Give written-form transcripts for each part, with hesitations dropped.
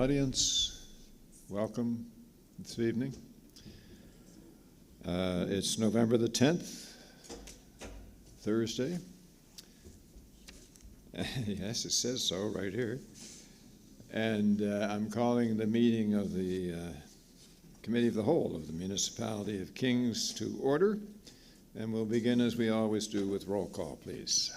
audience, welcome this evening. It's November the 10th, Thursday. Yes, it says so right here. And I'm calling the meeting of the Committee of the Whole of the Municipality of Kings to order. And we'll begin as we always do with roll call, please.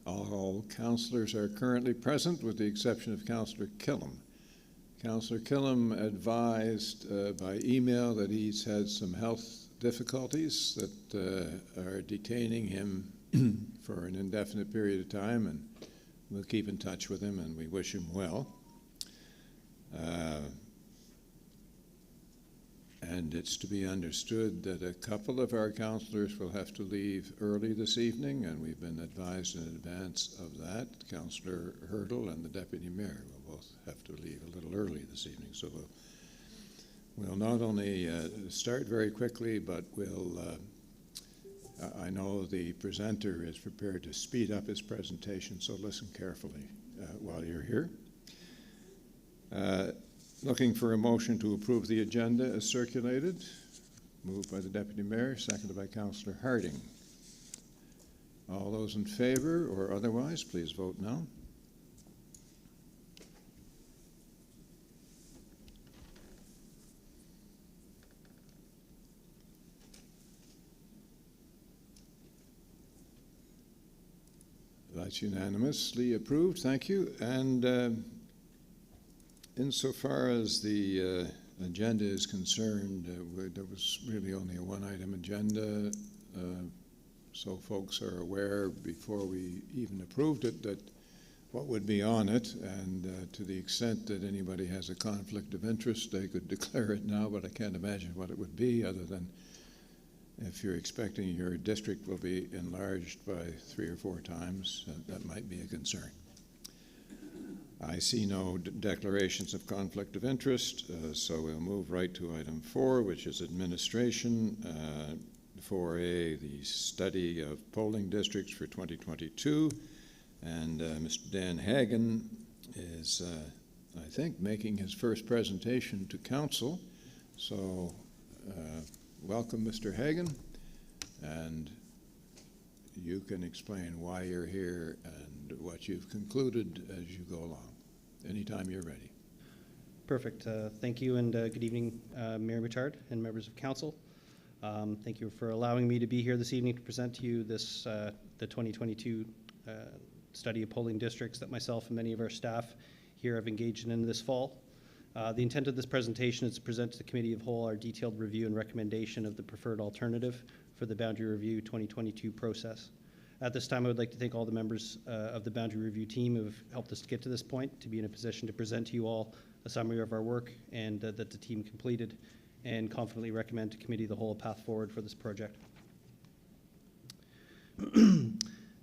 All councillors are currently present with the exception of Councillor Killam. Councillor Killam advised by email that he's had some health difficulties that are detaining him for an indefinite period of time, and we'll keep in touch with him and we wish him well. And it's to be understood that a couple of our councillors will have to leave early this evening, and we've been advised in advance of that. Councillor Hurdle and the Deputy Mayor will both have to leave a little early this evening. So we'll not only start very quickly, but I know the presenter is prepared to speed up his presentation, so listen carefully while you're here. Looking for a motion to approve the agenda as circulated. Moved by the Deputy Mayor, seconded by Councillor Harding. All those in favor or otherwise, please vote now. That's unanimously approved. Thank you. And insofar as the agenda is concerned, there was really only a one-item agenda, so folks are aware before we even approved it that what would be on it, and to the extent that anybody has a conflict of interest, they could declare it now, but I can't imagine what it would be other than if you're expecting your district will be enlarged by 3 or 4 times, that might be a concern. I see no declarations of conflict of interest, so we'll move right to item 4, which is administration. 4A, the study of polling districts for 2022. And Mr. Dan Hagen is, I think, making his first presentation to council. So welcome, Mr. Hagen. And you can explain why you're here and what you've concluded as you go along. Anytime you're ready. Perfect. Thank you, and good evening, Mayor Richard and members of council. Thank you for allowing me to be here this evening to present to you this the 2022 study of polling districts that myself and many of our staff here have engaged in this fall. The intent of this presentation is to present to the Committee of Whole our detailed review and recommendation of the preferred alternative for the Boundary Review 2022 process. At this time, I would like to thank all the members of the Boundary Review team who have helped us to get to this point, to be in a position to present to you all a summary of our work and that the team completed, and confidently recommend to Committee of the Whole a path forward for this project.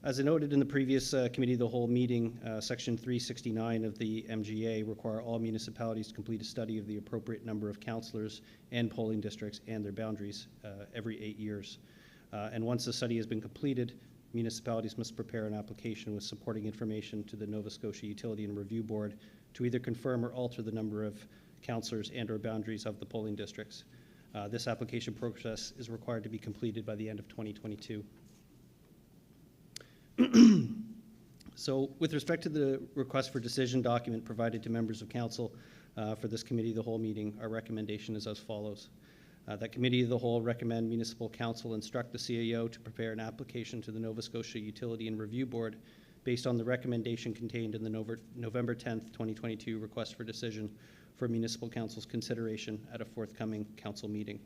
As I noted in the previous Committee of the Whole meeting, Section 369 of the MGA require all municipalities to complete a study of the appropriate number of councillors and polling districts and their boundaries every 8 years. And once the study has been completed, municipalities must prepare an application with supporting information to the Nova Scotia Utility and Review Board to either confirm or alter the number of councillors and or boundaries of the polling districts. This application process is required to be completed by the end of 2022. So with respect to the request for decision document provided to members of council for this Committee of the Whole meeting, our recommendation is as follows. That Committee of the Whole recommend Municipal Council instruct the CAO to prepare an application to the Nova Scotia Utility and Review Board based on the recommendation contained in the November 10th, 2022 request for decision for Municipal Council's consideration at a forthcoming council meeting.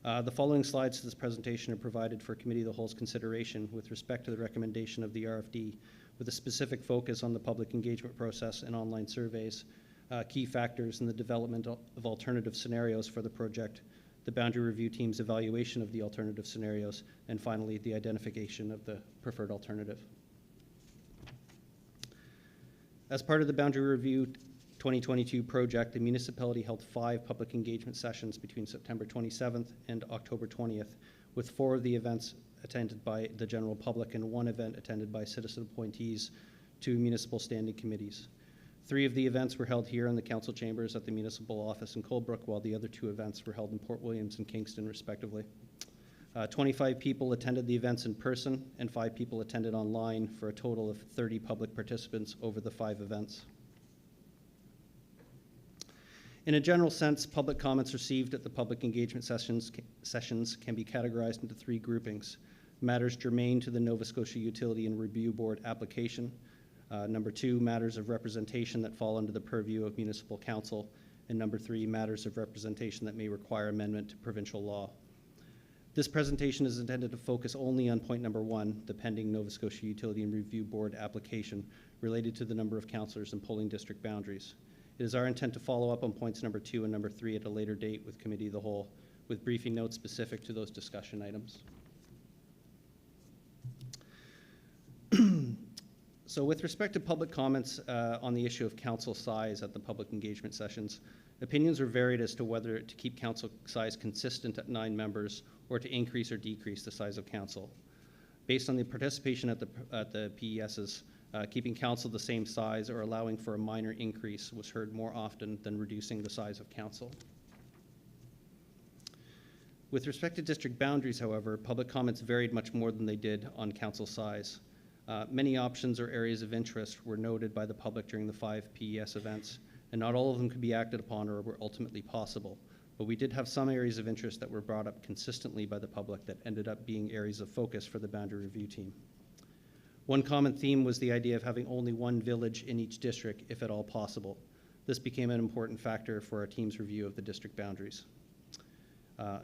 The following slides to this presentation are provided for Committee of the Whole's consideration with respect to the recommendation of the RFD, with a specific focus on the public engagement process and online surveys, key factors in the development of alternative scenarios for the project, the Boundary Review team's evaluation of the alternative scenarios, and finally, the identification of the preferred alternative. As part of the Boundary Review 2022 project, the municipality held 5 public engagement sessions between September 27th and October 20th, with 4 of the events attended by the general public and 1 event attended by citizen appointees to municipal standing committees. 3 of the events were held here in the council chambers at the municipal office in Coldbrook, while the other 2 events were held in Port Williams and Kingston, respectively. 25 people attended the events in person and 5 people attended online, for a total of 30 public participants over the 5 events. In a general sense, public comments received at the public engagement sessions can be categorized into 3 groupings: matters germane to the Nova Scotia Utility and Review Board application, number 2, matters of representation that fall under the purview of municipal council, and number 3, matters of representation that may require amendment to provincial law. This presentation is intended to focus only on point number 1, the pending Nova Scotia Utility and Review Board application related to the number of councillors and polling district boundaries. It is our intent to follow up on points number 2 and number 3 at a later date with Committee of the Whole, with briefing notes specific to those discussion items. So with respect to public comments on the issue of council size at the public engagement sessions, opinions were varied as to whether to keep council size consistent at 9 members or to increase or decrease the size of council. Based on the participation at the PESs, keeping council the same size or allowing for a minor increase was heard more often than reducing the size of council. With respect to district boundaries, however, public comments varied much more than they did on council size. Many options or areas of interest were noted by the public during the 5 PES events, and not all of them could be acted upon or were ultimately possible. But we did have some areas of interest that were brought up consistently by the public that ended up being areas of focus for the boundary review team. One common theme was the idea of having only 1 village in each district, if at all possible. This became an important factor for our team's review of the district boundaries.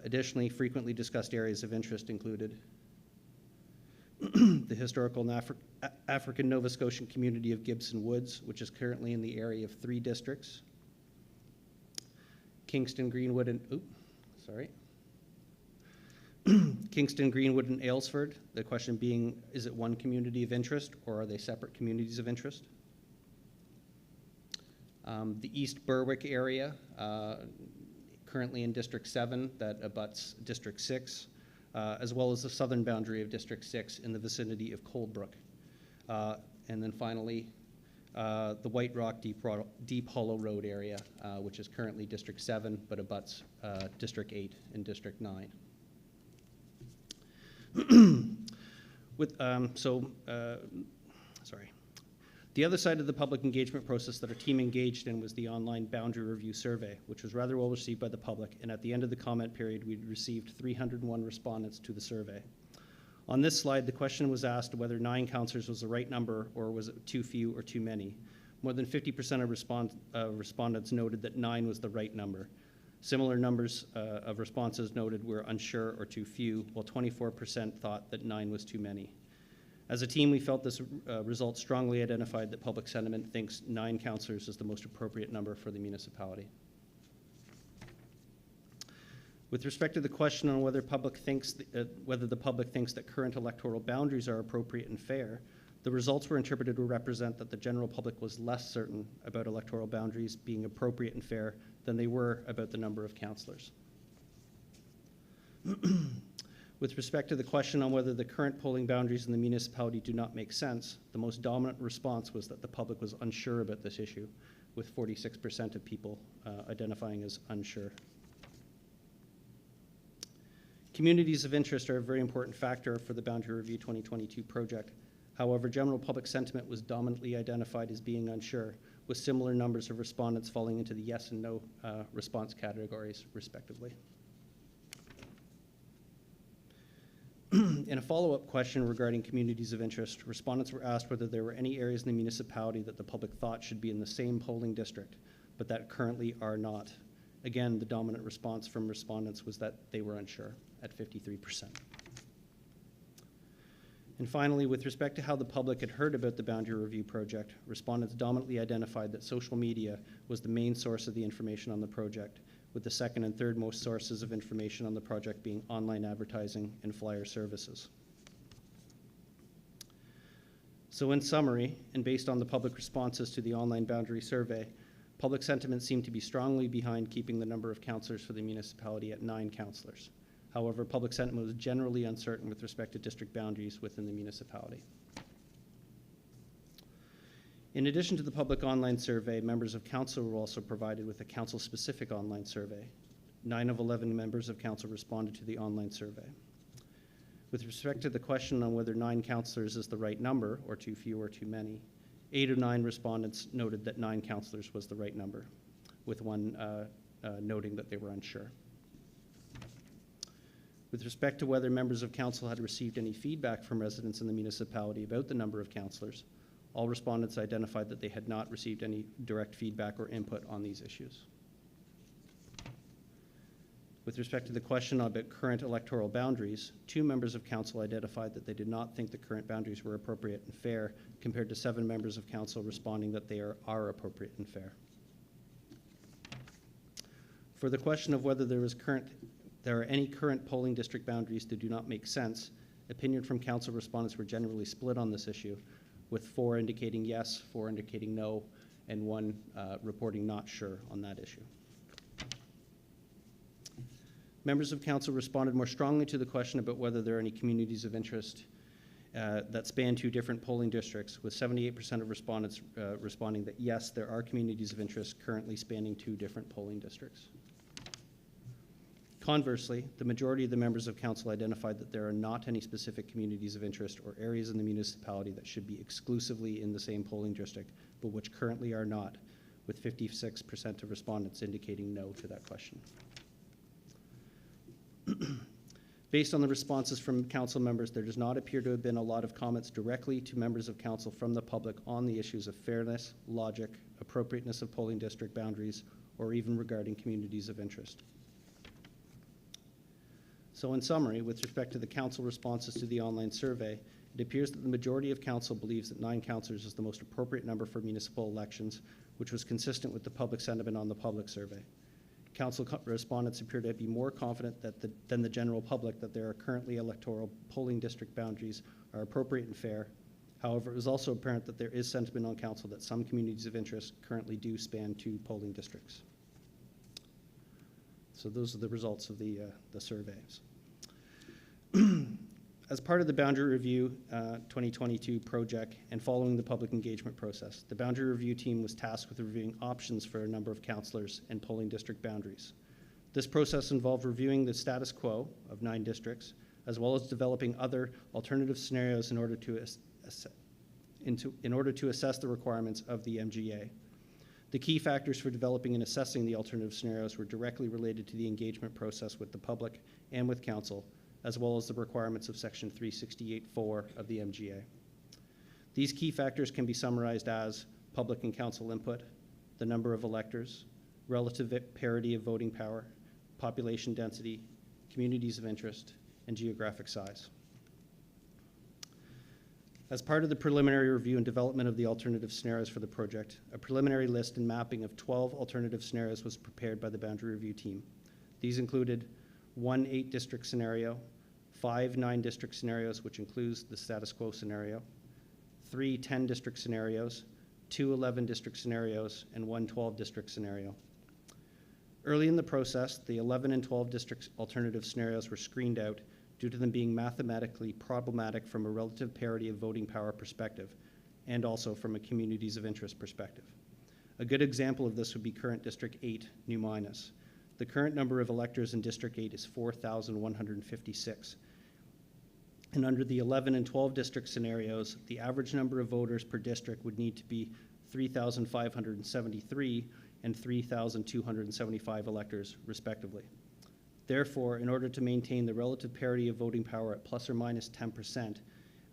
Additionally, frequently discussed areas of interest included the historical African Nova Scotian community of Gibson Woods, which is currently in the area of 3 districts. Kingston, Greenwood, and Kingston, Greenwood, and Aylesford. The question being, is it one community of interest or are they separate communities of interest? The East Berwick area, currently in District 7, that abuts District 6, as well as the southern boundary of District 6 in the vicinity of Coldbrook. And then finally, the White Rock Deep Hollow Road area, which is currently District 7, but abuts District 8 and District 9. The other side of the public engagement process that our team engaged in was the online boundary review survey, which was rather well received by the public, and at the end of the comment period, we received 301 respondents to the survey. On this slide, the question was asked whether 9 councillors was the right number or was it too few or too many. More than 50% of respondents noted that 9 was the right number. Similar numbers of responses noted were unsure or too few, while 24% thought that 9 was too many. As a team, we felt this result strongly identified that public sentiment thinks 9 councillors is the most appropriate number for the municipality. With respect to the question on whether the public thinks that current electoral boundaries are appropriate and fair, the results were interpreted to represent that the general public was less certain about electoral boundaries being appropriate and fair than they were about the number of councillors. With respect to the question on whether the current polling boundaries in the municipality do not make sense, the most dominant response was that the public was unsure about this issue, with 46% of people identifying as unsure. Communities of interest are a very important factor for the Boundary Review 2022 project. However, general public sentiment was dominantly identified as being unsure, with similar numbers of respondents falling into the yes and no response categories, respectively. In a follow-up question regarding communities of interest, respondents were asked whether there were any areas in the municipality that the public thought should be in the same polling district, but that currently are not. Again, the dominant response from respondents was that they were unsure at 53%. And finally, with respect to how the public had heard about the Boundary Review project, respondents dominantly identified that social media was the main source of the information on the project, with the second and third most sources of information on the project being online advertising and flyer services. So in summary, and based on the public responses to the online boundary survey, Public sentiment seemed to be strongly behind keeping the number of councillors for the municipality at 9 councillors. However, public sentiment was generally uncertain with respect to district boundaries within the municipality. In addition to the public online survey, members of council were also provided with a council-specific online survey. 9 of 11 members of council responded to the online survey. With respect to the question on whether 9 councillors is the right number, or too few or too many, 8 of 9 respondents noted that 9 councillors was the right number, with one noting that they were unsure. With respect to whether members of council had received any feedback from residents in the municipality about the number of councillors, all respondents identified that they had not received any direct feedback or input on these issues. With respect to the question about current electoral boundaries, 2 members of council identified that they did not think the current boundaries were appropriate and fair, compared to 7 members of council responding that they are appropriate and fair. For the question of whether there are any current polling district boundaries that do not make sense, opinion from council respondents were generally split on this issue, with 4 indicating yes, 4 indicating no, and 1 reporting not sure on that issue. Members of council responded more strongly to the question about whether there are any communities of interest that span 2 different polling districts, with 78% of respondents responding that yes, there are communities of interest currently spanning 2 different polling districts. Conversely, the majority of the members of council identified that there are not any specific communities of interest or areas in the municipality that should be exclusively in the same polling district, but which currently are not, with 56% of respondents indicating no to that question. Based on the responses from council members, there does not appear to have been a lot of comments directly to members of council from the public on the issues of fairness, logic, appropriateness of polling district boundaries, or even regarding communities of interest. So in summary, with respect to the council responses to the online survey, it appears that the majority of council believes that 9 councillors is the most appropriate number for municipal elections, which was consistent with the public sentiment on the public survey. Council respondents appear to be more confident than the general public that there are currently electoral polling district boundaries are appropriate and fair. However, it was also apparent that there is sentiment on council that some communities of interest currently do span 2 polling districts. So those are the results of the surveys. As part of the Boundary Review 2022 project and following the public engagement process, the Boundary Review team was tasked with reviewing options for a number of councillors and polling district boundaries. This process involved reviewing the status quo of 9 districts, as well as developing other alternative scenarios in order to assess the requirements of the MGA. The key factors for developing and assessing the alternative scenarios were directly related to the engagement process with the public and with council, as well as the requirements of Section 368(4) of the MGA. These key factors can be summarized as public and council input, the number of electors, relative parity of voting power, population density, communities of interest, and geographic size. As part of the preliminary review and development of the alternative scenarios for the project, a preliminary list and mapping of 12 alternative scenarios was prepared by the Boundary Review team. These included 1 8-district scenario, 5 9-district scenarios, which includes the status quo scenario, 3 10-district scenarios, 2 11-district scenarios, and 1 12-district scenario. Early in the process, the 11 and 12-district alternative scenarios were screened out due to them being mathematically problematic from a relative parity of voting power perspective, and also from a communities of interest perspective. A good example of this would be current District 8, New Minas. The current number of electors in District 8 is 4,156. And under the 11 and 12 district scenarios, the average number of voters per district would need to be 3,573 and 3,275 electors, respectively. Therefore, in order to maintain the relative parity of voting power at plus or minus 10%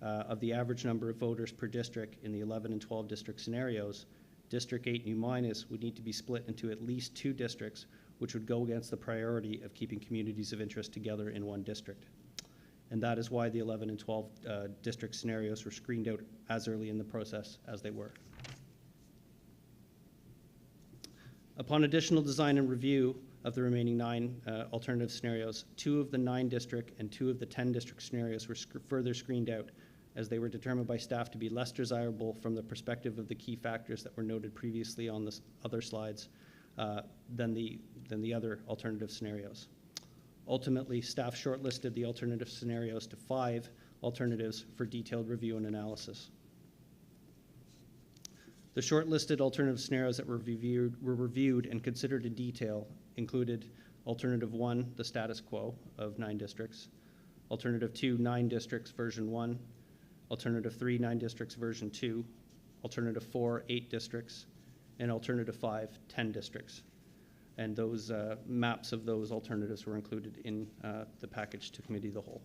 of the average number of voters per district in the 11 and 12 district scenarios, District 8 New Minas would need to be split into at least 2 districts, which would go against the priority of keeping communities of interest together in 1 district. And that is why the 11 and 12 district scenarios were screened out as early in the process as they were. Upon additional design and review of the remaining 9 alternative scenarios, 2 of the 9 district and 2 of the 10 district scenarios were further screened out, as they were determined by staff to be less desirable from the perspective of the key factors that were noted previously on the other slides than the other alternative scenarios. Ultimately, staff shortlisted the alternative scenarios to 5 alternatives for detailed review and analysis. The shortlisted alternative scenarios that were reviewed and considered in detail included Alternative 1, the status quo of 9 districts, Alternative 2, 9 districts version 1, Alternative 3, 9 districts version 2, Alternative 4, 8 districts, and Alternative 5, 10 districts. And those maps of those alternatives were included in the package to Committee of the Whole.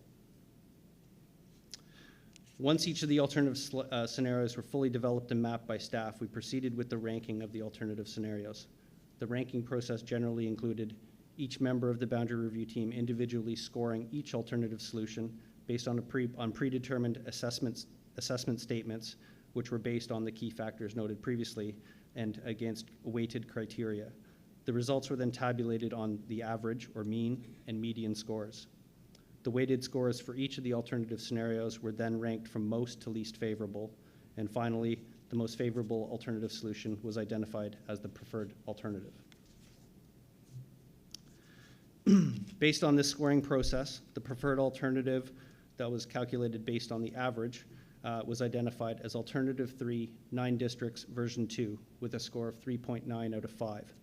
Once each of the alternative scenarios were fully developed and mapped by staff, we proceeded with the ranking of the alternative scenarios. The ranking process generally included each member of the boundary review team individually scoring each alternative solution based on predetermined assessment statements, which were based on the key factors noted previously and against weighted criteria. The results were then tabulated on the average or mean and median scores. The weighted scores for each of the alternative scenarios were then ranked from most to least favorable, and finally, the most favorable alternative solution was identified as the preferred alternative. Based on this scoring process, the preferred alternative that was calculated based on the average was identified as Alternative 3, 9 districts, version 2, with a score of 3.9 out of 5.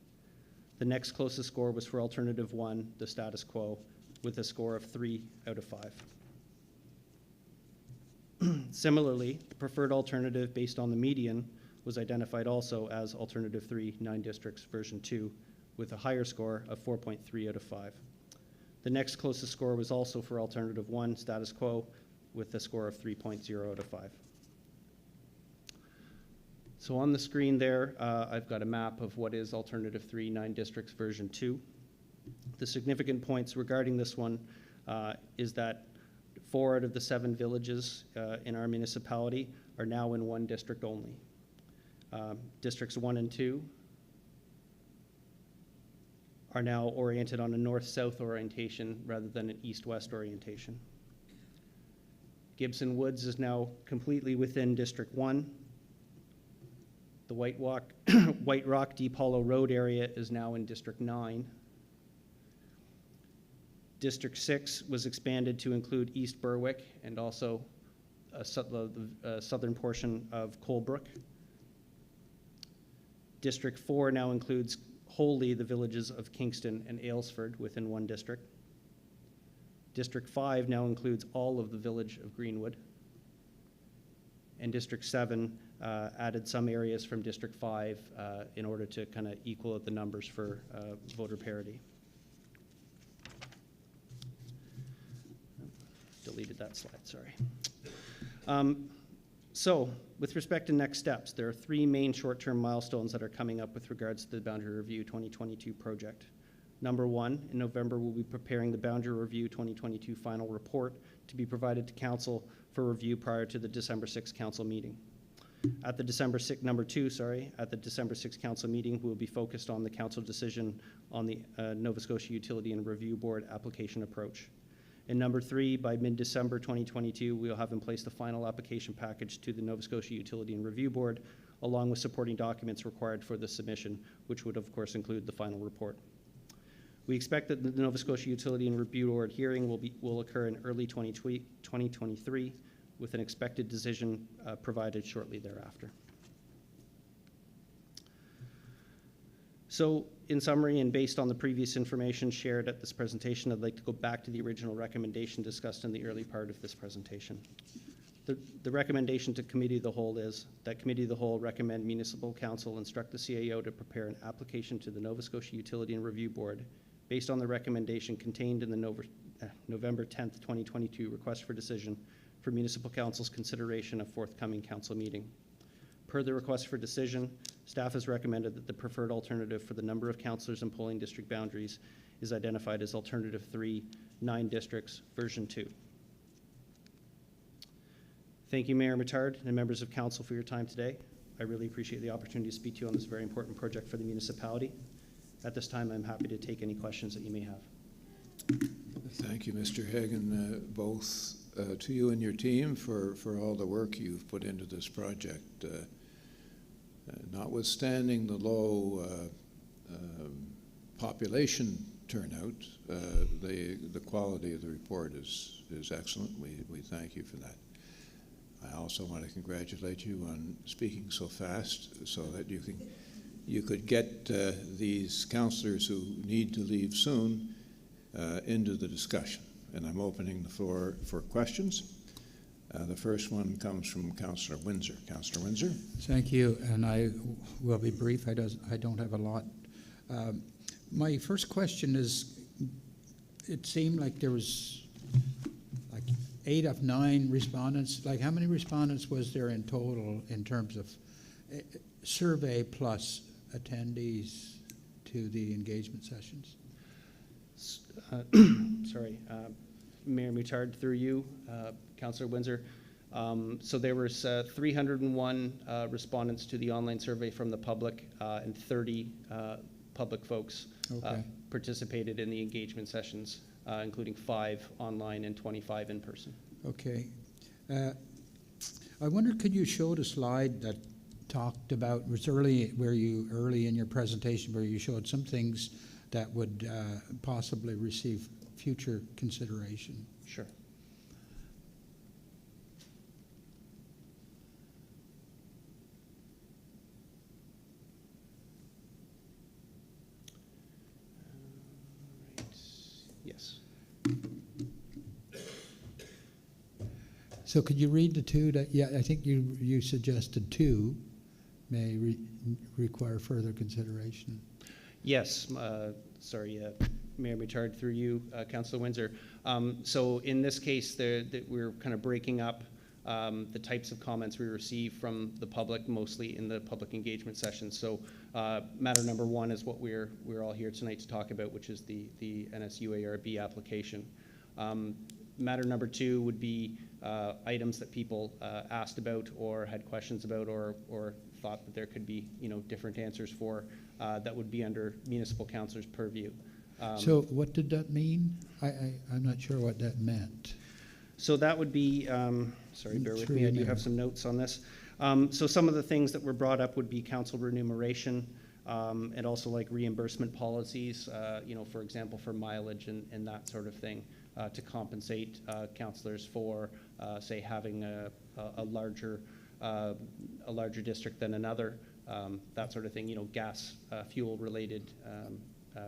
The next closest score was for Alternative 1, the status quo, with a score of 3 out of 5. Similarly, the preferred alternative based on the median was identified also as Alternative 3, 9 districts, version 2, with a higher score of 4.3 out of 5. The next closest score was also for Alternative 1, status quo, with a score of 3.0 out of 5. So on the screen there, I've got a map of what is Alternative 3, 9 districts, version 2. The significant points regarding this one is that 4 out of the 7 villages in our municipality are now in one district only. Districts 1 and 2 are now oriented on a north-south orientation rather than an east-west orientation. Gibson Woods is now completely within District 1. The White Rock Deep Hollow Road area is now in District 9. District 6 was expanded to include East Berwick and also the southern portion of Colebrook. District 4 now includes wholly the villages of Kingston and Aylesford within one district. District 5 now includes all of the village of Greenwood. And District 7 added some areas from District 5 in order to kind of equal out the numbers for voter parity. Deleted that slide, sorry. So, with respect to next steps, there are 3 main short-term milestones that are coming up with regards to the Boundary Review 2022 project. Number 1, in November, we'll be preparing the Boundary Review 2022 final report to be provided to Council for review prior to the December 6th Council meeting. At the December 6th, number 2, at the December 6th Council meeting, we'll be focused on the Council decision on the Nova Scotia Utility and Review Board application approach. And number 3, by mid-December 2022, we'll have in place the final application package to the Nova Scotia Utility and Review Board, along with supporting documents required for the submission, which would, of course, include the final report. We expect that the Nova Scotia Utility and Review Board hearing will occur in early 2023, with an expected decision provided shortly thereafter. So, in summary, and based on the previous information shared at this presentation, I'd like to go back to the original recommendation discussed in the early part of this presentation. The recommendation to Committee of the Whole is that Committee of the Whole recommend Municipal Council instruct the CAO to prepare an application to the Nova Scotia Utility and Review Board based on the recommendation contained in the November 10th, 2022 request for decision for Municipal Council's consideration of forthcoming Council meeting. Per the request for decision, staff has recommended that the preferred alternative for the number of councillors and polling district boundaries is identified as Alternative 3, 9 districts, version 2. Thank you, Mayor Mattard and members of Council for your time today. I really appreciate the opportunity to speak to you on this very important project for the municipality. At this time, I'm happy to take any questions that you may have. Thank you, Mr. Hagan. Both to you and your team for all the work you've put into this project. Notwithstanding the low population turnout, the quality of the report is excellent. We thank you for that. I also want to congratulate you on speaking so fast so that you could get these councillors who need to leave soon into the discussion. And I'm opening the floor for questions. The first one comes from Councillor Windsor. Councillor Windsor. Thank you, and I will be brief. I don't have a lot. My first question is, it seemed like there was like 8 of 9 respondents. Like, how many respondents was there in total in terms of survey plus attendees to the engagement sessions? Sorry, Mayor Muttard, through you, Councillor Windsor. So there was 301 respondents to the online survey from the public, and 30 public folks participated in the engagement sessions, including 5 online and 25 in person. Okay. I wonder, could you show the slide that talked about, was early in your presentation, where you showed some things that would possibly receive future consideration? Sure. Right. Yes. So could you read the 2 that, yeah, I think you suggested 2 may require further consideration. Yes, sorry, Mayor Muttard, through you, Councillor Windsor. So in this case, we're kind of breaking up the types of comments we receive from the public, mostly in the public engagement session. So matter number 1 is what we're all here tonight to talk about, which is the NSU-ARB application. Matter number 2 would be items that people asked about or had questions about or thought that there could be, different answers for, that would be under municipal councilor's purview. So what did that mean? I'm not sure what that meant. So that would be, sorry, bear with me, I do have some notes on this. So some of the things that were brought up would be council remuneration, and also like reimbursement policies, for example, for mileage and that sort of thing, to compensate councillors for, say, having a larger district than another, that sort of thing, gas, fuel-related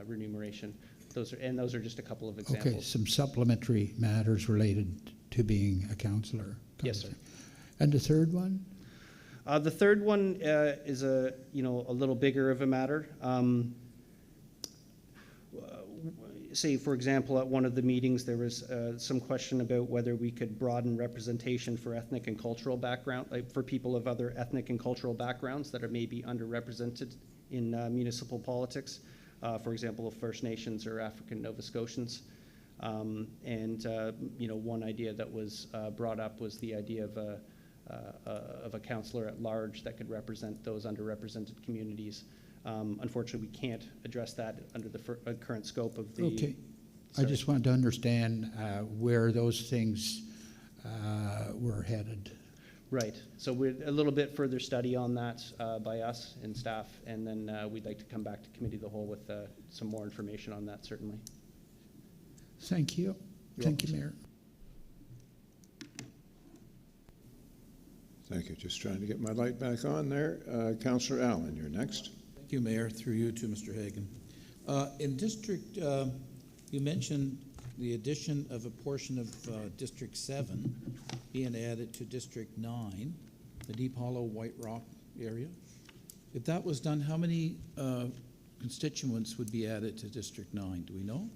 remuneration. Those are just a couple of examples. Okay, some supplementary matters related to being a councillor. Yes, sir. And the third one? The third one is a little bigger of a matter. Say, for example, at one of the meetings, there was some question about whether we could broaden representation for ethnic and cultural background, like for people of other ethnic and cultural backgrounds that are maybe underrepresented in municipal politics. For example, First Nations or African Nova Scotians. One idea that was brought up was the idea of a councillor at large that could represent those underrepresented communities. Unfortunately, we can't address that under the current scope of the... Okay. I just wanted to understand where those things were headed. Right. So we're a little bit further study on that by us and staff, and then we'd like to come back to Committee of the Whole with some more information on that, certainly. Thank you. Thank you, Mayor. Thank you. Just trying to get my light back on there. Councillor Allen, you're next. Thank you, Mayor. Through you to Mr. Hagan. In District, you mentioned the addition of a portion of District 7 being added to District 9, the Deep Hollow White Rock area. If that was done, how many constituents would be added to District 9? Do we know?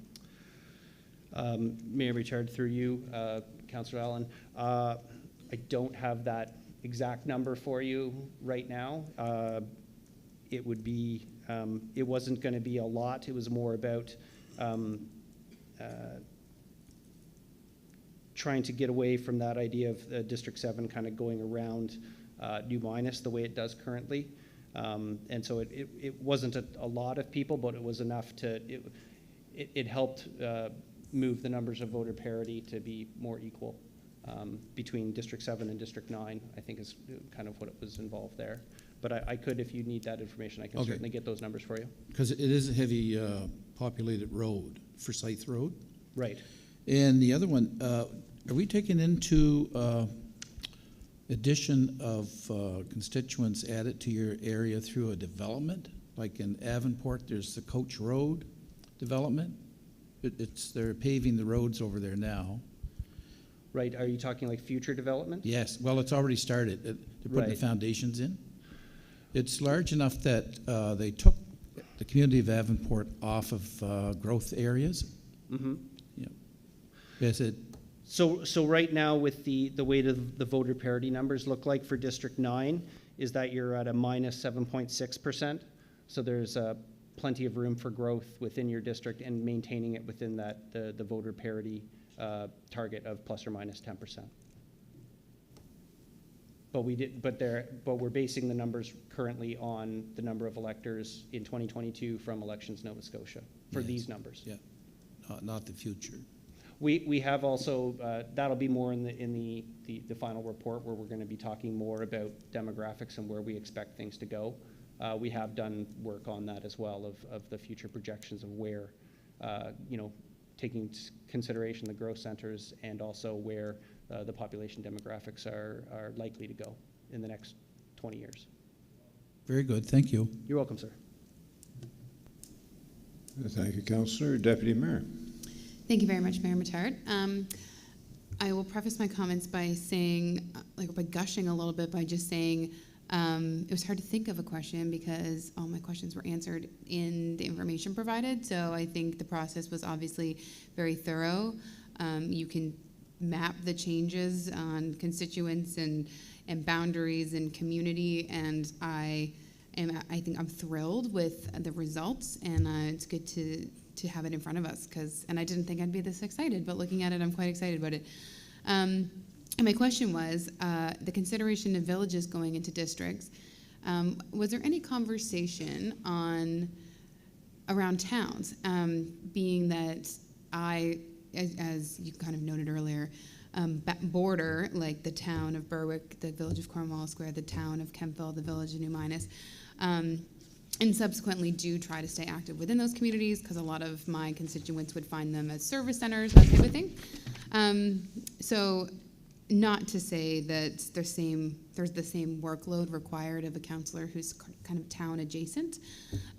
Mayor Richard, through you, Councillor Allen. I don't have that exact number for you right now. It would be, it wasn't going to be a lot. It was more about trying to get away from that idea of District 7 kind of going around New Minas the way it does currently. And so it wasn't a lot of people, but it was enough to, it helped move the numbers of voter parity to be more equal. between District 7 and District 9, I think is kind of what was involved there. But I could, if you need that information, I can Okay. certainly get those numbers for you. Because it is a heavy populated road, Forsyth Road. Right. And the other one, are we taking into addition of constituents added to your area through a development? Like in Avonport, there's the Coach Road development. They're paving the roads over there now. Right. Are you talking like future development? Yes, well, it's already started. They're putting the Right. foundations in. It's large enough that they took the community of Avonport off of growth areas. Mm-hmm. Yeah. Yes, So right now, with the way the voter parity numbers look like for District 9, is that you're at a minus 7.6%. So there's plenty of room for growth within your district and maintaining it within that the voter parity target of plus or minus 10%. But we're basing the numbers currently on the number of electors in 2022 from Elections Nova Scotia for Yes. these numbers. yeah, not the future. We have also, that'll be more in the final report where we're going to be talking more about demographics and where we expect things to go. We have done work on that as well of the future projections of where, taking into consideration the growth centers and also where the population demographics are likely to go in the next 20 years. Very good, thank you. You're welcome, sir. Thank you, Councillor. Deputy Mayor. Thank you very much, Mayor Mattard. I will preface my comments by saying, by gushing a little bit by just saying it was hard to think of a question because all my questions were answered in the information provided. So I think the process was obviously very thorough. You can map the changes on constituents and boundaries and community, and I think I'm thrilled with the results, and it's good to have it in front of us and I didn't think I'd be this excited, but looking at it, I'm quite excited about it. And my question was, the consideration of villages going into districts, was there any conversation around towns, being that as you kind of noted earlier, border, like the town of Berwick, the village of Cornwall Square, the town of Kempville, the village of New Minas, and subsequently do try to stay active within those communities because a lot of my constituents would find them as service centers, that type of thing. So not to say that there's the same workload required of a councillor who's kind of town adjacent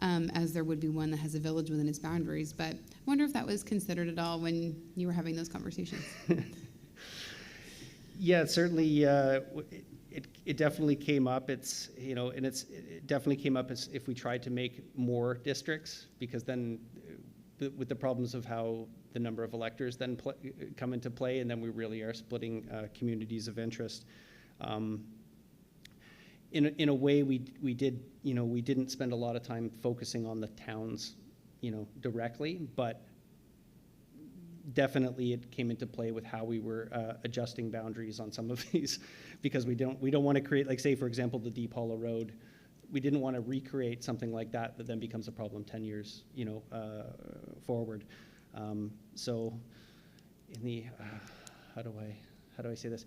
as there would be one that has a village within its boundaries, but I wonder if that was considered at all when you were having those conversations. Yeah, certainly. It definitely came up. It definitely came up as if we tried to make more districts, because then with the problems of how the number of electors then come into play, and then we really are splitting communities of interest. In a way, we didn't spend a lot of time focusing on the towns, directly, but definitely it came into play with how we were adjusting boundaries on some of these, because we don't want to create, like, say, for example, the Deep Hollow Road. We didn't want to recreate something like that then becomes a problem 10 years forward. So in the how do I say this?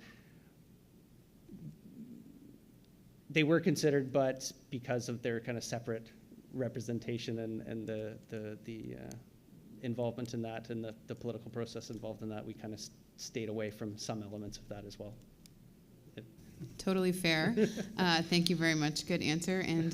They were considered, but because of their kind of separate representation and the involvement in that and the political process involved in that, we kind of stayed away from some elements of that as well. Totally fair. Thank you very much. Good answer. And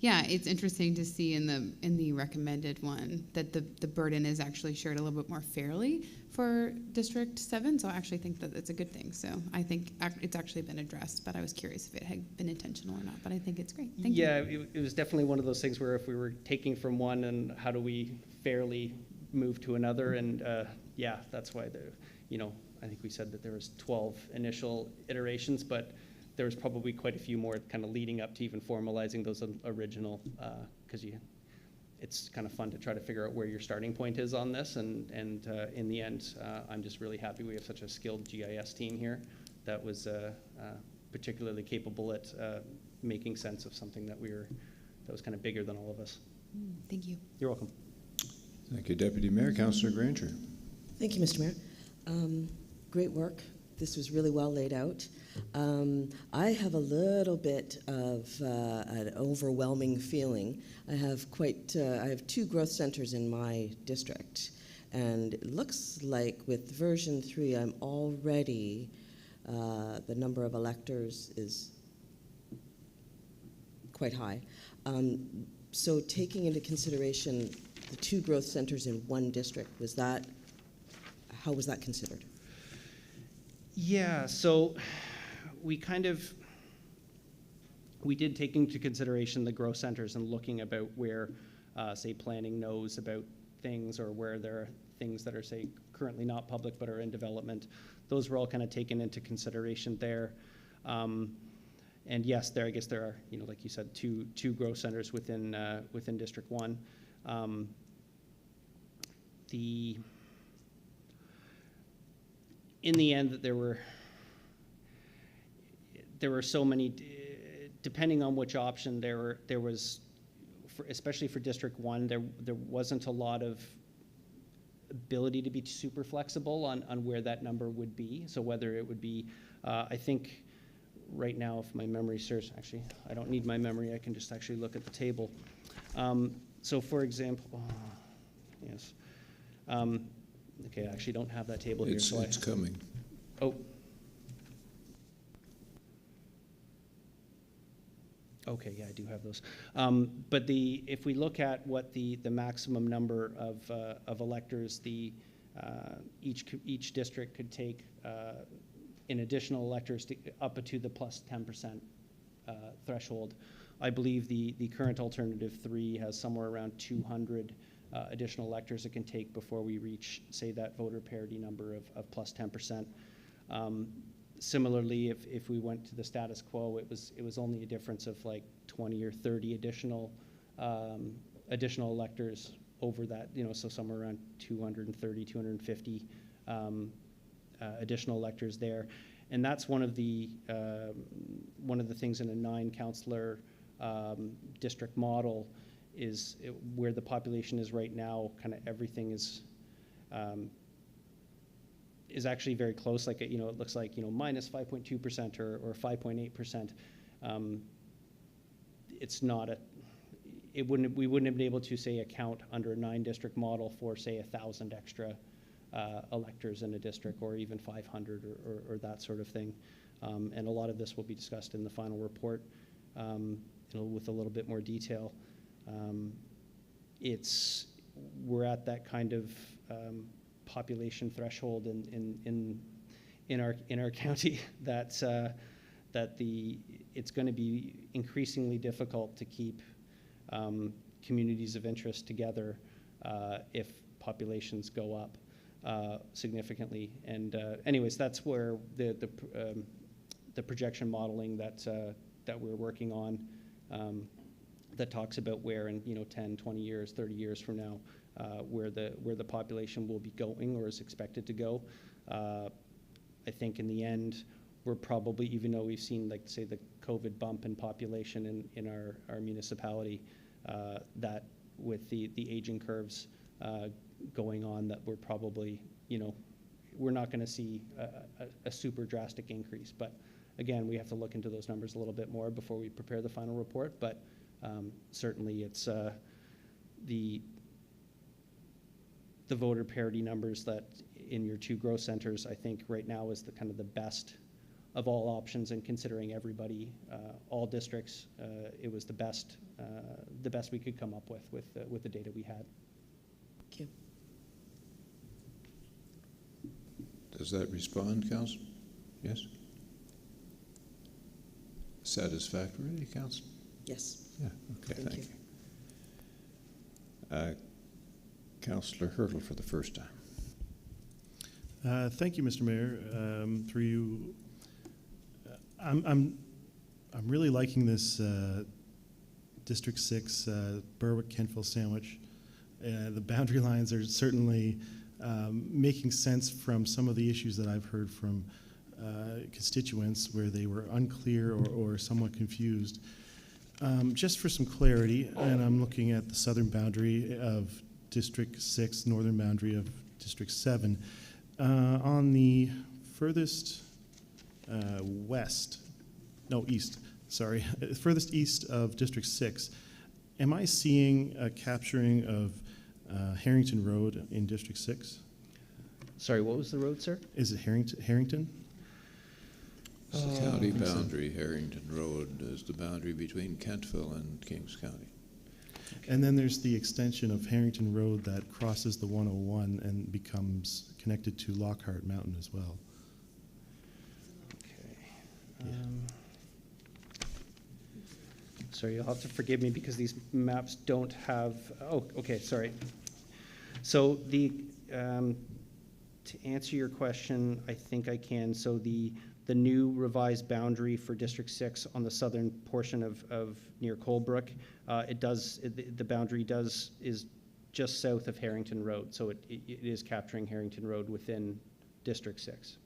yeah, it's interesting to see in the recommended one that the burden is actually shared a little bit more fairly for District 7. So I actually think that it's a good thing. So I think it's actually been addressed, but I was curious if it had been intentional or not. But I think it's great. Thank you. Yeah, it was definitely one of those things where if we were taking from one, and how do we fairly move to another? And yeah, that's why I think we said that there was 12 initial iterations, but there was probably quite a few more kind of leading up to even formalizing those original, because it's kind of fun to try to figure out where your starting point is on this. And in the end, I'm just really happy we have such a skilled GIS team here that was particularly capable at making sense of something that was kind of bigger than all of us. Thank you. You're welcome. Thank you, Deputy Mayor. Councillor Granger. Thank you, Mr. Mayor. Great work. this was really well laid out. I have a little bit of an overwhelming feeling. I have 2 growth centers in my district, and it looks like with version 3, I'm already, the number of electors is quite high. So taking into consideration the 2 growth centers in one district, how was that considered? Yeah, so we did take into consideration the growth centers and looking about where, say, planning knows about things, or where there are things that are, say, currently not public but are in development. Those were all kind of taken into consideration there. And yes, I guess there are, like you said, two growth centers within District 1. In the end, there were so many, depending on which option, there was, especially for District 1, there wasn't a lot of ability to be super flexible on where that number would be. So whether it would be, I think right now, if my memory serves, actually, I don't need my memory, I can just actually look at the table. So for example, yes. Okay, I actually don't have that table here. It's coming. Oh. Okay, yeah, I do have those. But if we look at what the maximum number of electors each district could take in additional electors up to the plus 10% threshold, I believe the current alternative 3 has somewhere around 200 additional electors it can take before we reach, say, that voter parity number of plus 10%. Similarly, if we went to the status quo, it was only a difference of like 20 or 30 additional electors over that, so somewhere around 230, 250 additional electors there. And that's one of the things in a 9-councillor district model is where the population is right now. Kind of everything is actually very close. Like, it looks like, minus 5.2% or 5.8%. It's not we wouldn't have been able to, say, account under a 9-district model for, say, 1,000 extra electors in a district, or even 500 or that sort of thing. And a lot of this will be discussed in the final report with a little bit more detail. We're at that kind of population threshold in our county that it's going to be increasingly difficult to keep communities of interest together if populations go up significantly. And anyways, that's where the projection modeling that we're working on that talks about where in 10, 20 years, 30 years from now, where the population will be going or is expected to go. I think in the end, we're probably, even though we've seen, like, say, the COVID bump in population in our municipality, that with the aging curves going on, that we're probably, we're not going to see a super drastic increase. But again, we have to look into those numbers a little bit more before we prepare the final report. But certainly it's the voter parity numbers that in your 2 growth centers, I think right now is the kind of the best of all options, and considering everybody, all districts, it was the best we could come up with the data we had. Thank you. Does that respond, Council? Yes? Satisfactory, Council? Yes. Yeah, okay, Thank thank you. you. Councillor Hurtle for the first time. Thank you, Mr. Mayor. Through you, I'm really liking this District 6 Berwick-Kentville sandwich. The boundary lines are certainly making sense from some of the issues that I've heard from constituents where they were unclear or somewhat confused. Just for some clarity, and I'm looking at the southern boundary of District 6, northern boundary of District 7. On the furthest furthest east of District 6, am I seeing a capturing of Harrington Road in District 6? Sorry, what was the road, sir? Is it Harrington? It's the county boundary. Harrington Road is the boundary between Kentville and Kings County. And then there's the extension of Harrington Road that crosses the 101 and becomes connected to Lockhart Mountain as well. Okay. Sorry, you'll have to forgive me because these maps don't have, oh, okay, sorry. So to answer your question, I think I can. So the new revised boundary for District 6 on the southern portion of near Colebrook, the boundary is just south of Harrington Road. So it is capturing Harrington Road within District 6.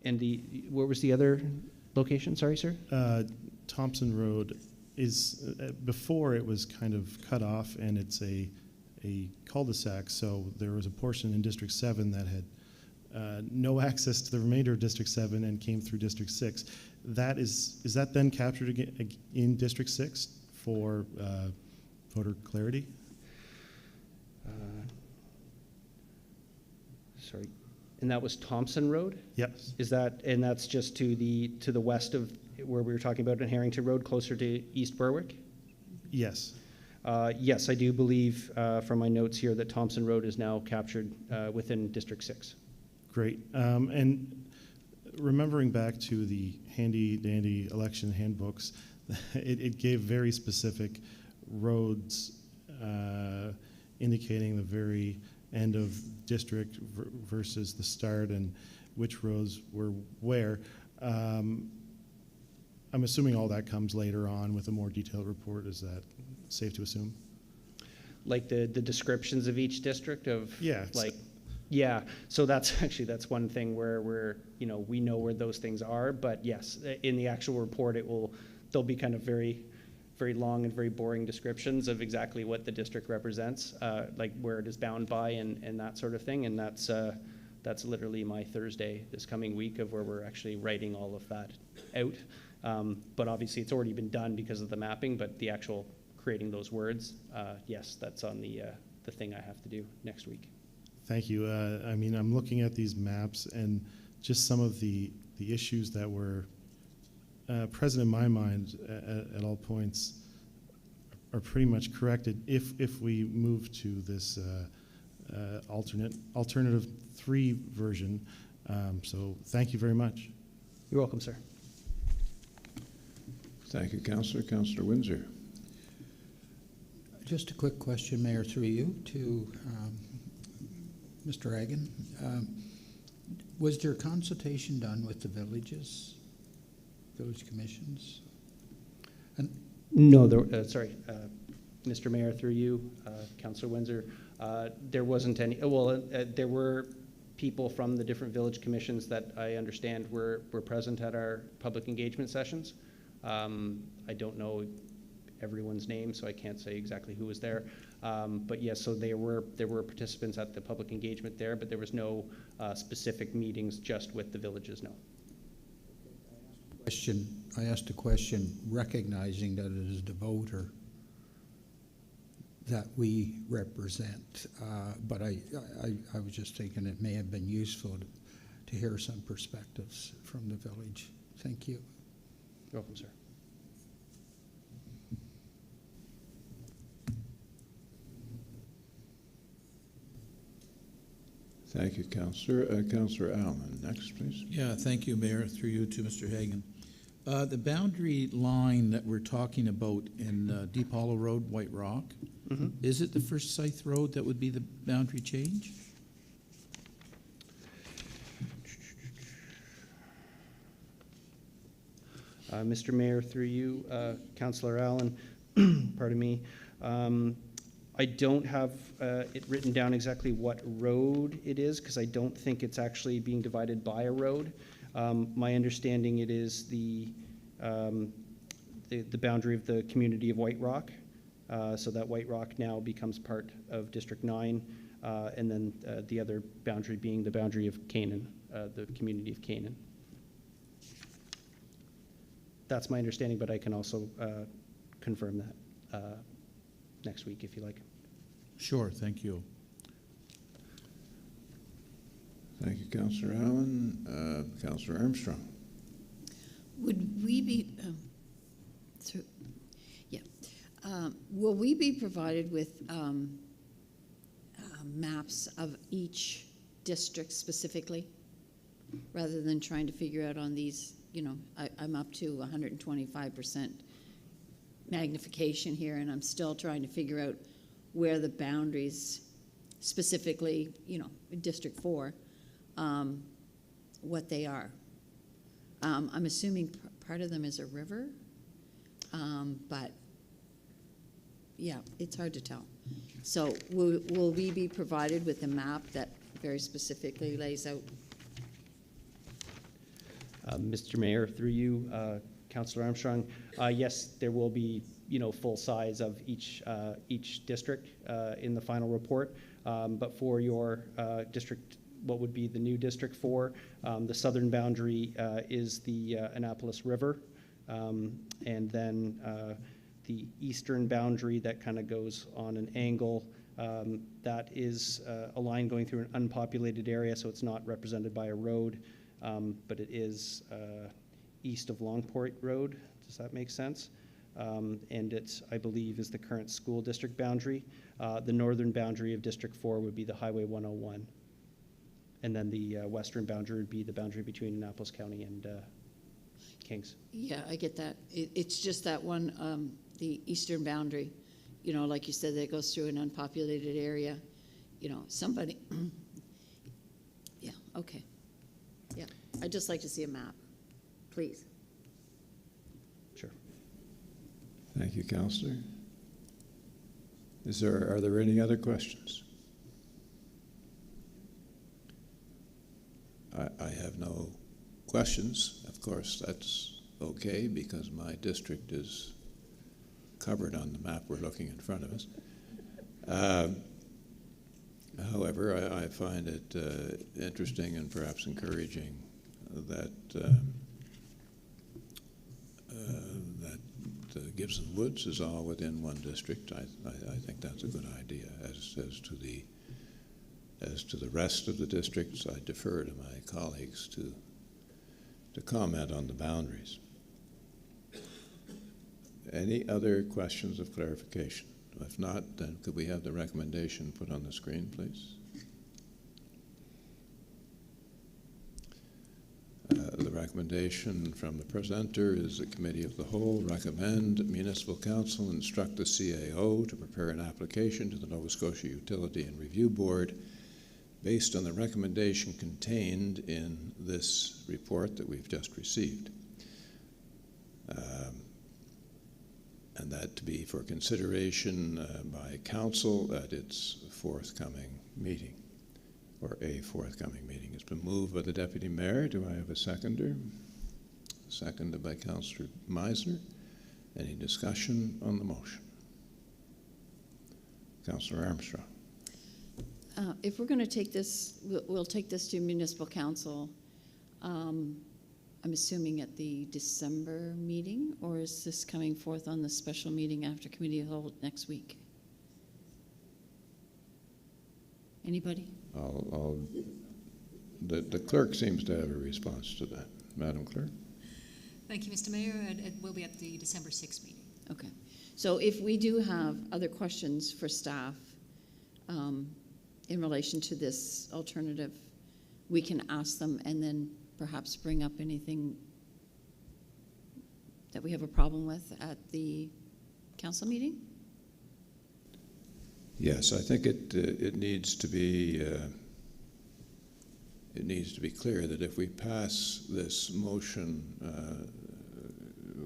And where was the other location? Sorry, sir? Thompson Road is, before it was kind of cut off and it's a cul-de-sac, so there was a portion in District 7 that had no access to the remainder of District 7 and came through District 6. Is that then captured again in District 6 for voter clarity? Sorry, and that was Thompson Road? Yes. And that's just to the west of where we were talking about in Harrington Road, closer to East Berwick? Yes. Yes, I do believe from my notes here that Thompson Road is now captured within District 6. Great. And remembering back to the handy-dandy election handbooks, it gave very specific roads indicating the very end of district versus the start and which roads were where. I'm assuming all that comes later on with a more detailed report. Is that safe to assume? Like the descriptions of each district of? Yeah. Yeah, so that's one thing where we know where those things are, but yes, in the actual report there'll be kind of very, very long and very boring descriptions of exactly what the district represents, like where it is bound by and that sort of thing, and that's literally my Thursday this coming week of where we're actually writing all of that out. But obviously it's already been done because of the mapping, but the actual creating those words, yes, that's on the thing I have to do next week. Thank you. I mean, I'm looking at these maps and just some of the issues that were present in my mind at all points are pretty much corrected if we move to this alternative 3 version. So thank you very much. You're welcome, sir. Thank you, Councillor. Councillor Windsor. Just a quick question, Mayor, through you to Mr. Hagan. Was there consultation done with the village commissions? No, Mr. Mayor, through you, Councillor Windsor, there wasn't any. Well, there were people from the different village commissions that I understand were present at our public engagement sessions. I don't know everyone's name, so I can't say exactly who was there. But yes, so there were participants at the public engagement there, but there was no specific meetings just with the villages, no. I asked a question recognizing that it is the voter that we represent, but I was just thinking it may have been useful to hear some perspectives from the village. Thank you. You're welcome, sir. Thank you, Councillor. Councillor Allen, next, please. Yeah, thank you, Mayor, through you to Mr. Hagan. The boundary line that we're talking about in Deep Hollow Road, White Rock, is it the First Scythe Road that would be the boundary change? Mr. Mayor, through you, Councillor Allen, pardon me. I don't have it written down exactly what road it is because I don't think it's actually being divided by a road. My understanding it is the boundary of the community of White Rock, so that White Rock now becomes part of District 9, and then the other boundary being the boundary of Canaan, the community of Canaan. That's my understanding, but I can also confirm that next week if you like. Sure, thank you. Thank you, Councillor Allen. Councillor Armstrong. Would we be, will we be provided with maps of each district specifically? Rather than trying to figure out on these, you know, I'm up to 125% magnification here, and I'm still trying to figure out where the boundaries, specifically, you know, in District 4, what they are. I'm assuming part of them is a river, but yeah, it's hard to tell. So will we be provided with a map that very specifically lays out? Mr. Mayor, through you, Councillor Armstrong, yes, there will be, you know, full size of each district in the final report. But for your district, what would be the new District 4, the southern boundary is the Annapolis River, and then the eastern boundary that kind of goes on an angle, that is a line going through an unpopulated area, so it's not represented by a road, but it is east of Longport Road. Does that make sense? And it, I believe, is the current school district boundary. The northern boundary of District 4 would be the Highway 101. And then the western boundary would be the boundary between Annapolis County and Kings. Yeah, I get that. It's just that one, the eastern boundary, you know, like you said, that goes through an unpopulated area. You know, somebody, yeah, okay. Yeah, I'd just like to see a map, please. Sure. Thank you, Councillor. Are there any other questions? I have no questions. Of course, that's okay because my district is covered on the map we're looking in front of us. However, I find it interesting and perhaps encouraging that Gibson Woods is all within one district. I think that's a good idea. As to the rest of the districts, I defer to my colleagues to comment on the boundaries. Any other questions of clarification? If not, then could we have the recommendation put on the screen, please? The recommendation from the presenter is the Committee of the Whole recommend Municipal Council instruct the CAO to prepare an application to the Nova Scotia Utility and Review Board based on the recommendation contained in this report that we've just received. And that to be for consideration by Council at its forthcoming meeting, or a forthcoming meeting. It's been moved by the Deputy Mayor. Do I have a seconder? Seconded by Councillor Meisner. Any discussion on the motion? Councillor Armstrong. If we're going to take this, we'll take this to Municipal Council, I'm assuming at the December meeting, or is this coming forth on the special meeting after Committee of the Whole next week? Anybody? The clerk seems to have a response to that. Madam Clerk? Thank you, Mr. Mayor. It will be at the December 6th meeting. Okay. So if we do have other questions for staff in relation to this alternative, we can ask them and then perhaps bring up anything that we have a problem with at the council meeting? Yes, I think it needs to be clear that if we pass this motion,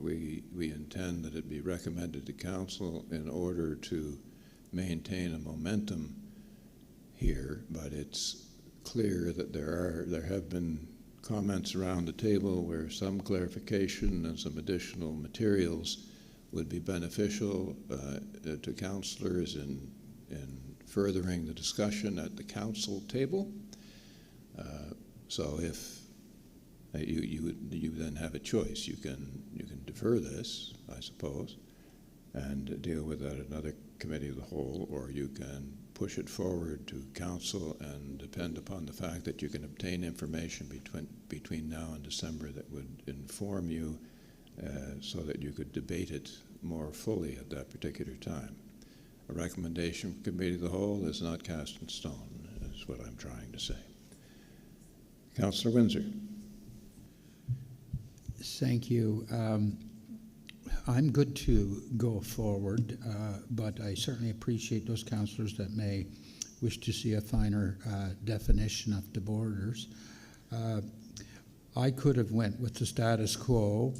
we intend that it be recommended to Council in order to maintain a momentum here. But it's clear that there have been comments around the table where some clarification and some additional materials would be beneficial to councillors in furthering the discussion at the council table. So if you then have a choice, you can defer this, I suppose, and deal with that at another committee of the whole, or you can push it forward to council and depend upon the fact that you can obtain information between now and December that would inform you so that you could debate it more fully at that particular time. A recommendation from committee of the whole is not cast in stone, is what I'm trying to say. Councillor Windsor. Thank you. I'm good to go forward, but I certainly appreciate those councillors that may wish to see a finer definition of the borders. I could have went with the status quo,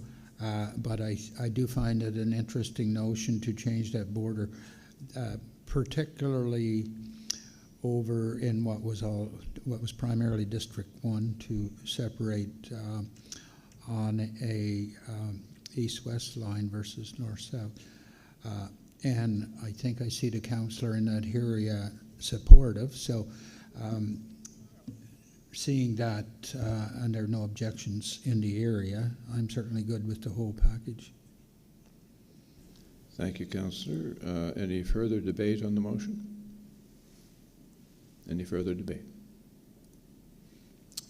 but I do find it an interesting notion to change that border, particularly over in what was primarily District 1 to separate on a east-west line versus north-south. And I think I see the councillor in that area supportive. So seeing that and there are no objections in the area, I'm certainly good with the whole package. Thank you, Councillor. Any further debate on the motion? Any further debate?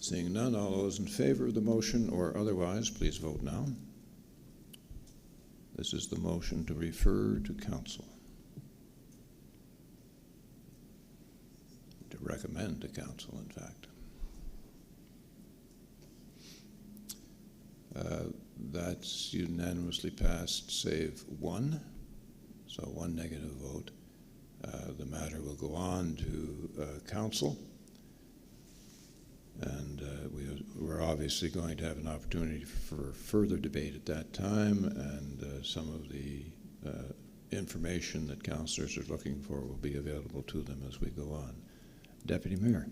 Seeing none, all those in favor of the motion or otherwise, please vote now. This is the motion to refer to council. To recommend to council, in fact. That's unanimously passed, save one. So one negative vote. The matter will go on to council. And we're obviously going to have an opportunity for further debate at that time, and some of the information that councillors are looking for will be available to them as we go on. Deputy Mayor.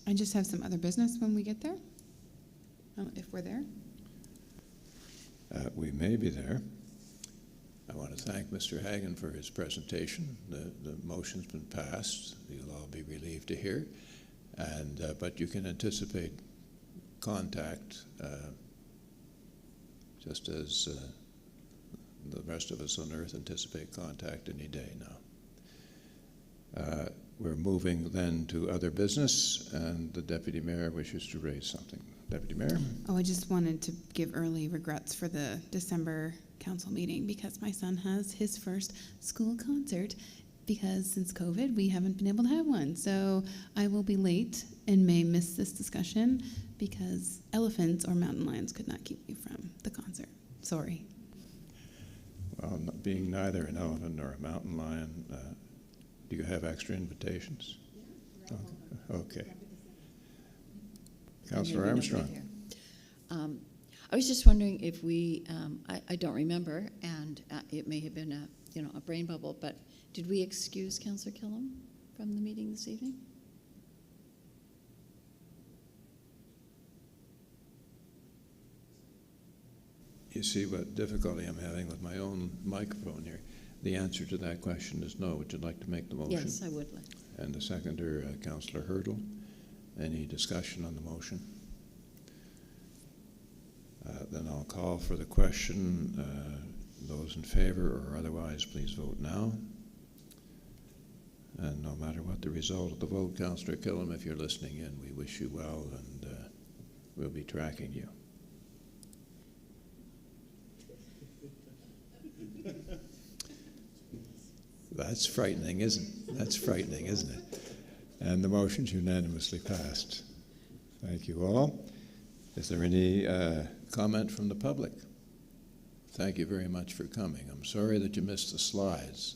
I just have some other business when we get there, if we're there. We may be there. I want to thank Mr. Hagan for his presentation. The motion's been passed. You'll all be relieved to hear. And but you can anticipate contact, just as the rest of us on Earth anticipate contact any day now. We're moving then to other business, and the Deputy Mayor wishes to raise something. Deputy Mayor? Oh, I just wanted to give early regrets for the December council meeting because my son has his first school concert, because since COVID, we haven't been able to have one. So I will be late and may miss this discussion because elephants or mountain lions could not keep me from the concert. Sorry. Well, being neither an elephant nor a mountain lion, do you have extra invitations? Yeah. Okay. Councillor Armstrong. I was just wondering if we, I don't remember, and it may have been a brain bubble, but did we excuse Councillor Killam from the meeting this evening? You see what difficulty I'm having with my own microphone here. The answer to that question is no. Would you like to make the motion? Yes, I would like. And the seconder, Councillor Hurdle. Any discussion on the motion? Then I'll call for the question. Those in favor or otherwise, please vote now. And no matter what the result of the vote, Councillor Killam, if you're listening in, we wish you well, and we'll be tracking you. That's frightening, isn't it? And the motion's unanimously passed. Thank you all. Is there any comment from the public? Thank you very much for coming. I'm sorry that you missed the slides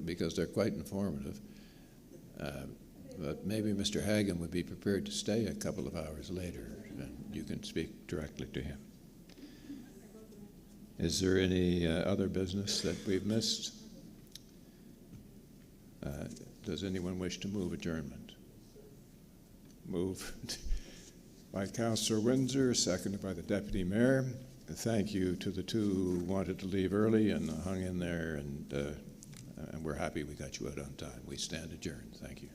because they're quite informative. But maybe Mr. Hagan would be prepared to stay a couple of hours later and you can speak directly to him. Is there any other business that we've missed? Does anyone wish to move adjournment? Moved by Councillor Windsor, seconded by the Deputy Mayor. Thank you to the two who wanted to leave early and hung in there, and we're happy we got you out on time. We stand adjourned. Thank you.